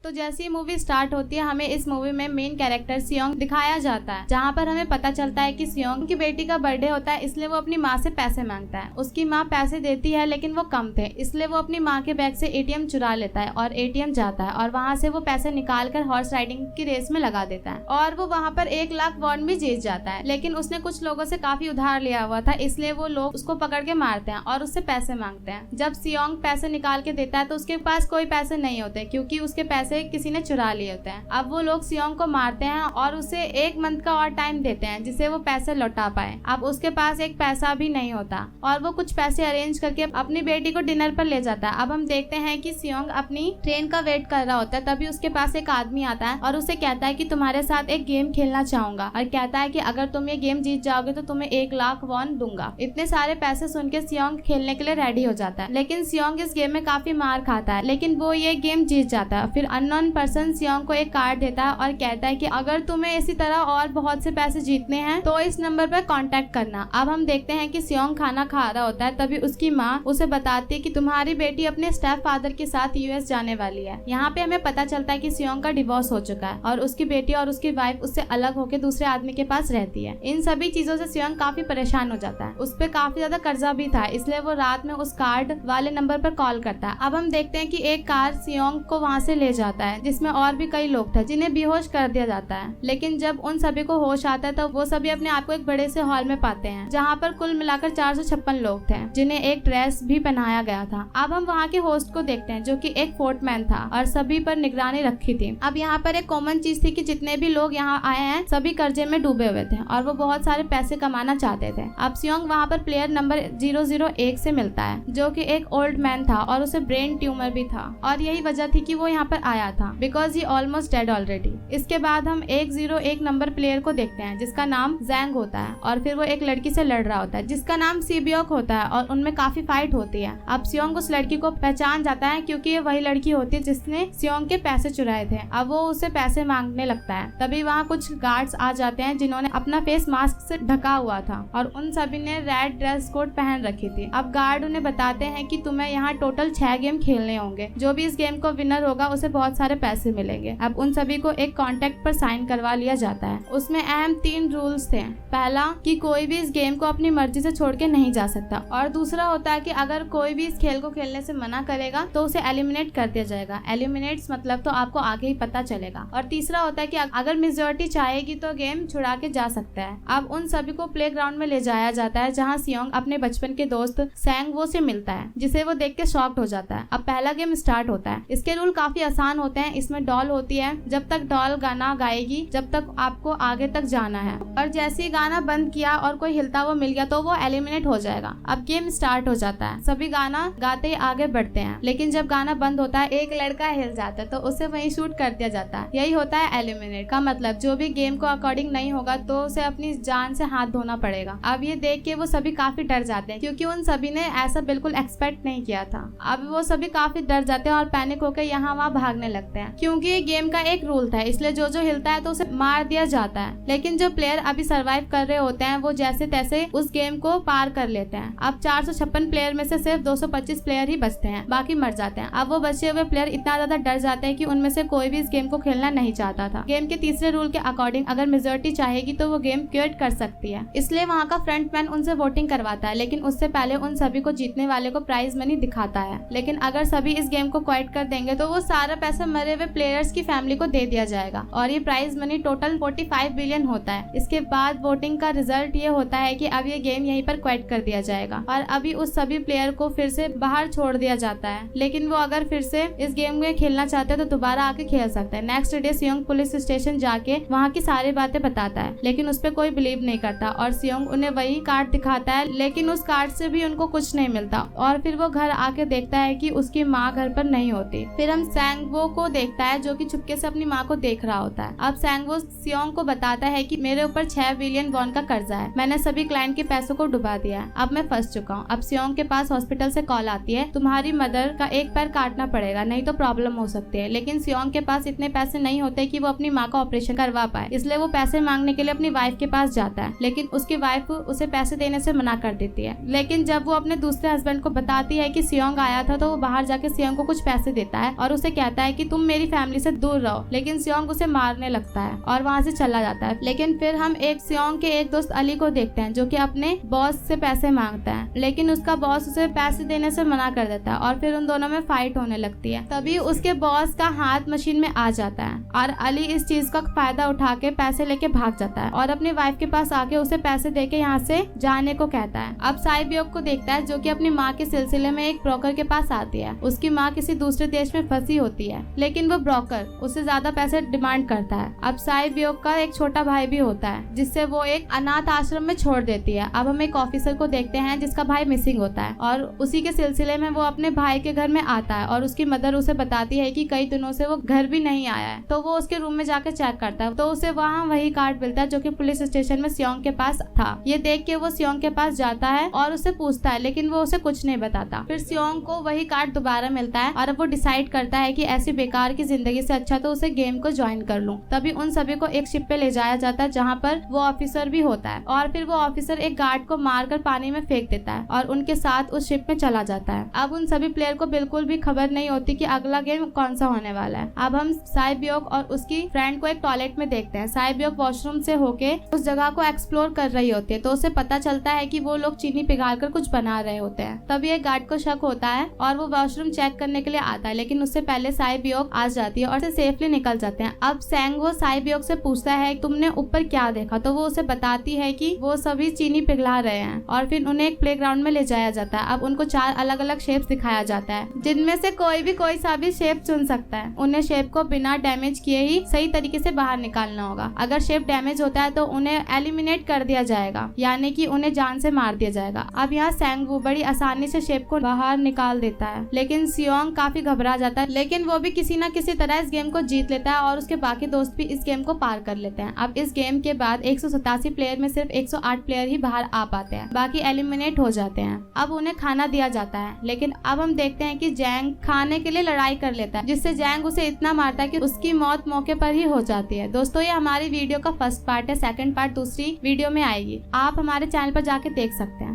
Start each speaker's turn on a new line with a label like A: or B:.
A: तो जैसी movie start होती है हमें इस मूवी में मेन कैरेक्टर सियोंग दिखाया जाता है, जहाँ पर हमें पता चलता है कि सियोंग की बेटी का बर्थडे होता है, इसलिए वो अपनी माँ से पैसे मांगता है। उसकी माँ पैसे देती है लेकिन वो कम थे, इसलिए वो अपनी माँ के बैग से एटीएम चुरा लेता है और एटीएम जाता है और वहाँ से वो पैसे निकाल कर हॉर्स राइडिंग की रेस में लगा देता है और वो वहाँ पर 1 लाख वॉन भी जीत जाता है। लेकिन उसने कुछ लोगों से काफी उधार लिया हुआ था, इसलिए वो लोग उसको पकड़ के मारते हैं और उससे पैसे मांगते हैं। जब सियोंग पैसे निकाल के देता है तो उसके पास कोई पैसे नहीं होते क्योंकि उसके पैसे किसी ने चुरा लिए होते हैं। अब वो लोग सियोंग को मारते हैं और उसे 1 मंथ का और टाइम देते हैं जिससे वो पैसे लौटा पाए। अब उसके पास एक पैसा भी नहीं होता और वो कुछ पैसे अरेंज करके अपनी बेटी को डिनर पर ले जाता है। अब हम देखते हैं कि सियोंग अपनी ट्रेन का वेट कर रहा होता है, तभी उसके पास एक आदमी आता है और उसे कहता है कि तुम्हारे साथ एक गेम खेलना चाहूंगा और कहता है कि अगर तुम ये गेम जीत जाओगे तो तुम्हें 1 लाख वॉन दूंगा। इतने सारे पैसे सुन के सियोंग खेलने के लिए रेडी हो जाता है, लेकिन सियोंग इस गेम में काफी मार खाता है, लेकिन वो ये गेम जीत जाता है। फिर अननोन पर्सन सियोंग को एक कार्ड देता है और कहता है कि अगर तुम्हें इसी तरह और बहुत से पैसे जीतने हैं तो इस नंबर पर कांटेक्ट करना। अब हम देखते हैं कि सियोंग खाना खा रहा होता है, तभी उसकी माँ उसे बताती है कि तुम्हारी बेटी अपने स्टेप फादर के साथ यूएस जाने वाली है। यहाँ पे हमें पता चलता है कि सियोंग का डिवोर्स हो चुका है और उसकी बेटी और उसकी वाइफ उससे अलग होकर दूसरे आदमी के पास रहती है। इन सभी चीजों से सियोंग काफी परेशान हो जाता है। उस पर काफी ज्यादा कर्जा भी था, इसलिए वो रात में उस कार्ड वाले नंबर पर कॉल करता है। अब हम देखते हैं कि एक कार सियोंग को वहाँ से ले जाता है जिसमें और भी कई लोग थे जिन्हें बेहोश कर दिया जाता है। लेकिन जब उन सभी को होश आता है तो वो सभी अपने आप को एक बड़े से हॉल में पाते हैं जहाँ पर कुल मिलाकर 456 लोग थे जिन्हें एक ड्रेस भी पहनाया गया था। अब हम वहाँ के होस्ट को देखते हैं जो कि एक फोर्टमैन था और सभी पर निगरानी रखी थी। अब यहाँ पर एक कॉमन चीज थी कि जितने भी लोग यहाँ आए हैं सभी कर्जे में डूबे हुए थे और वो बहुत सारे पैसे कमाना चाहते थे। अब सियोंग वहाँ पर प्लेयर नंबर 001 से मिलता है जो कि एक ओल्ड मैन था और उसे ब्रेन ट्यूमर भी था और यही वजह थी कि वो यहाँ पर आया था because he almost dead already. इसके बाद हम 101 नंबर प्लेयर को देखते हैं जिसका नाम जैंग होता है और फिर वो एक लड़की से लड़ रहा होता है जिसका नाम सीबियोक होता है और उनमें काफी फाइट होती है। अब सियोंग उस लड़की को पहचान जाता है क्योंकि ये वही लड़की होती है जिसने सियोंग के पैसे चुराए थे। अब वो उसे पैसे मांगने लगता है, तभी वहाँ कुछ गार्ड्स आ जाते हैं जिन्होंने अपना फेस मास्क से ढका हुआ था और उन सभी ने रेड ड्रेस कोड पहन रखी थी। अब गार्ड उन्हें बताते हैं कि तुम्हें यहाँ टोटल 6 गेम खेलने होंगे, जो भी इस गेम को विनर होगा उसे बहुत सारे पैसे मिलेंगे। अब उन सभी को एक कॉन्ट्रैक्ट पर साइन करवा लिया जाता है। उसमें अहम 3 रूल्स थे। पहला कि कोई भी इस गेम को अपनी मर्जी से छोड़ के नहीं जा सकता और दूसरा होता है कि अगर कोई भी इस खेल को खेलने से मना करेगा तो उसे एलिमिनेट कर दिया जाएगा। एलिमिनेट्स मतलब तो आपको आगे ही पता चलेगा। और तीसरा होता है कि अगर मेजॉरिटी चाहेगी तो गेम छुड़ा के जा सकता है। अब उन सभी को प्लेग्राउंड में ले जाया जाता है जहाँ सियोंग अपने बचपन के दोस्त सैंगवो से मिलता है जिसे वो देख के शॉक्ड हो जाता है। अब पहला गेम स्टार्ट होता है। इसके रूल काफी आसान होते हैं। इसमें डॉल होती है, जब तक डॉल गाना गाएगी जब तक आपको आगे तक जाना है और जैसे ही गाना बंद किया और कोई हिलता हुआ मिल गया तो वो एलिमिनेट हो जाएगा। अब गेम स्टार्ट हो जाता है। सभी गाना गाते ही आगे बढ़ते हैं, लेकिन जब गाना बंद होता है एक लड़का हिल जाता है तो उसे वहीं शूट कर दिया जाता है। यही होता है एलिमिनेट का मतलब। जो भी गेम को अकॉर्डिंग नहीं होगा तो उसे अपनी जान से हाथ धोना पड़ेगा। अब ये देख के वो सभी काफी डर जाते हैं क्योंकि उन सभी ने ऐसा बिल्कुल एक्सपेक्ट नहीं किया था। अब वो सभी काफी डर जाते हैं और पैनिक होकर यहाँ वहाँ भागने लगते हैं क्योंकि ये गेम का एक रूल था, इसलिए जो हिलता है तो उसे मार दिया जाता है। लेकिन जो प्लेयर अभी सर्वाइव कर रहे होते हैं वो जैसे तैसे उस गेम को पार कर लेते हैं। अब 456 प्लेयर में से सिर्फ 225 प्लेयर ही बचते हैं, बाकी मर जाते हैं। अब वो बचे हुए प्लेयर इतना ज्यादा डर जाते हैं कि उनमें से कोई भी इस गेम को खेलना नहीं चाहता था। गेम के तीसरे रूल के अकॉर्डिंग अगर मेजॉरिटी चाहेगी तो वो गेम क्विट कर सकती है, इसलिए वहाँ का फ्रंटमैन उनसे वोटिंग करवाता है, लेकिन उससे पहले उन सभी को जीतने वाले को प्राइज मनी दिखाता है। लेकिन अगर सभी इस गेम को क्विट कर देंगे तो वो सारा पैसा मरे हुए प्लेयर्स की फैमिली को दे दिया जाएगा और ये प्राइज मनी टोटल 45 बिलियन होता है। इसके बाद वोटिंग का रिजल्ट ये होता है कि अब ये गेम यहीं पर क्विट कर दिया जाएगा और अभी उस सभी प्लेयर को फिर से बाहर छोड़ दिया जाता है। लेकिन वो अगर फिर से इस गेम में खेलना चाहते हैं तो दोबारा आके खेल सकते हैं। नेक्स्ट डे सियोंग पुलिस स्टेशन जाके वहाँ की सारी बातें बताता है, लेकिन उस पर कोई बिलीव नहीं करता और सियोंग उन्हें वही कार्ड दिखाता है, लेकिन उस कार्ड से भी उनको कुछ नहीं मिलता। और फिर वो घर आके देखता है कि उसकी माँ घर पर नहीं होती। फिर हम सैंगवो को देखता है जो कि चुपके से अपनी माँ को देख रहा होता है। अब सैंगवो सियोंग को बताता है कि मेरे ऊपर 6 बिलियन वॉन का कर्जा है, मैंने सभी क्लाइंट के पैसों को डुबा दिया है, अब मैं फंस चुका हूँ। अब सियोंग के पास हॉस्पिटल से कॉल आती है, तुम्हारी मदर का एक पैर काटना पड़ेगा नहीं तो प्रॉब्लम हो सकती है। लेकिन सियोंग के पास इतने पैसे नहीं होते कि वो अपनी माँ का ऑपरेशन करवा पाए, इसलिए वो पैसे मांगने के लिए अपनी वाइफ के पास जाता है, लेकिन उसकी वाइफ उसे पैसे देने से मना कर देती है। लेकिन जब वो अपने दूसरे हस्बैंड को बताती है कि सियोंग आया था तो वो बाहर जाके सियोंग को कुछ पैसे देता है और उसे कहता है कि तुम मेरी फैमिली से दूर रहो, लेकिन सियोंग उसे मारने लगता है और वहाँ से चला जाता है। लेकिन फिर हम सियोंग के एक दोस्त अली को देखते हैं जो कि अपने बॉस से पैसे मांगता है, लेकिन उसका बॉस उसे पैसे देने से मना कर देता है और फिर उन दोनों में फाइट होने लगती है। तभी उसके बॉस का हाथ मशीन में आ जाता है और अली इस चीज का फायदा उठा के पैसे लेके भाग जाता है और अपनी वाइफ के पास आके उसे पैसे देके यहाँ से जाने को कहता है। अब साई ब्योक को देखता है जो कि अपनी माँ के सिलसिले में एक ब्रोकर के पास आती है। उसकी माँ किसी दूसरे देश में फंसी होती है, लेकिन वो ब्रोकर उससे ज्यादा पैसे डिमांड करता है। अब साई ब्योक का एक छोटा भाई भी होता है जिससे वो एक अनाथ आश्रम में छोड़ देती है। अब हम एक ऑफिसर को देखते हैं जिसका भाई मिसिंग होता है और उसी के सिलसिले में वो अपने भाई के घर में आता है और उसकी मदर उसे बताती है कि कई दिनों से वो घर भी नहीं आया है। तो वो उसके रूम में जाकर चेक करता है तो उसे वहाँ वही कार्ड मिलता है जो कि पुलिस स्टेशन में सियोंग के पास था। ये देख के वो सियोंग के पास जाता है और उसे पूछता है, लेकिन वो उसे कुछ नहीं बताता। फिर सियोंग को वही कार्ड दोबारा मिलता है और अब वो डिसाइड करता है कि ऐसी बेकार की जिंदगी से अच्छा तो उसे गेम को ज्वाइन कर लूं। तभी उन सभी को एक शिप पे ले जाया जाता है जहाँ पर वो ऑफिसर भी होता है और फिर वो ऑफिसर एक गार्ड को मारकर पानी में फेंक देता है और उनके साथ उस शिप में चला जाता है। अब उन सभी प्लेयर को बिल्कुल भी खबर नहीं होती कि अगला गेम कौन सा होने वाला है। अब हम साई ब्योक और उसकी फ्रेंड को एक टॉयलेट में देखते हैं। साई ब्योक वॉशरूम से होके उस जगह को एक्सप्लोर कर रही होती है तो उसे पता चलता है कि वो लोग चीनी पिघाल कर कुछ बना रहे होते हैं। तभी एक गार्ड को शक होता है और वो वॉशरूम चेक करने के लिए आता है, लेकिन उससे पहले साई ब्योक आ जाती है और उसे सेफली निकल जाते हैं। अब सैंग वो साई ब्योक से पूछता है तुमने ऊपर क्या देखा, तो वो उसे बताती है कि वो सभी चीनी पिघला रहे हैं और फिर उन्हें एक प्लेग्राउंड में ले जाया जाता है। अब उनको 4 अलग अलग शेप्स दिखाया जाता है जिनमें से कोई सा भी शेप चुन सकता है। उन्हें शेप को बिना डैमेज किए ही सही तरीके से बाहर निकालना होगा। अगर शेप डैमेज होता है तो उन्हें एलिमिनेट कर दिया जाएगा, यानी कि उन्हें जान से मार दिया जाएगा। अब यहाँ सैंग वू बड़ी आसानी से शेप को बाहर निकाल देता है, लेकिन सियोंग काफी घबरा जाता है, लेकिन वो भी किसी न किसी तरह इस गेम को जीत लेता है और उसके बाकी दोस्त भी इस गेम को पार कर लेते हैं। अब इस गेम के बाद 187 प्लेयर में सिर्फ 108 प्लेयर ही बाहर आ पाते हैं, बाकी एलिमिनेट हो जाते हैं। अब उन्हें खाना दिया जाता है, लेकिन अब हम देखते हैं कि जैंग खाने के लिए लड़ाई कर लेता है, जिससे जैंग उसे इतना मारता है कि उसकी मौत मौके पर ही हो जाती है। दोस्तों, ये हमारी वीडियो का फर्स्ट पार्ट है। सेकंड पार्ट दूसरी वीडियो में आएगी, आप हमारे चैनल पर जाके देख सकते हैं।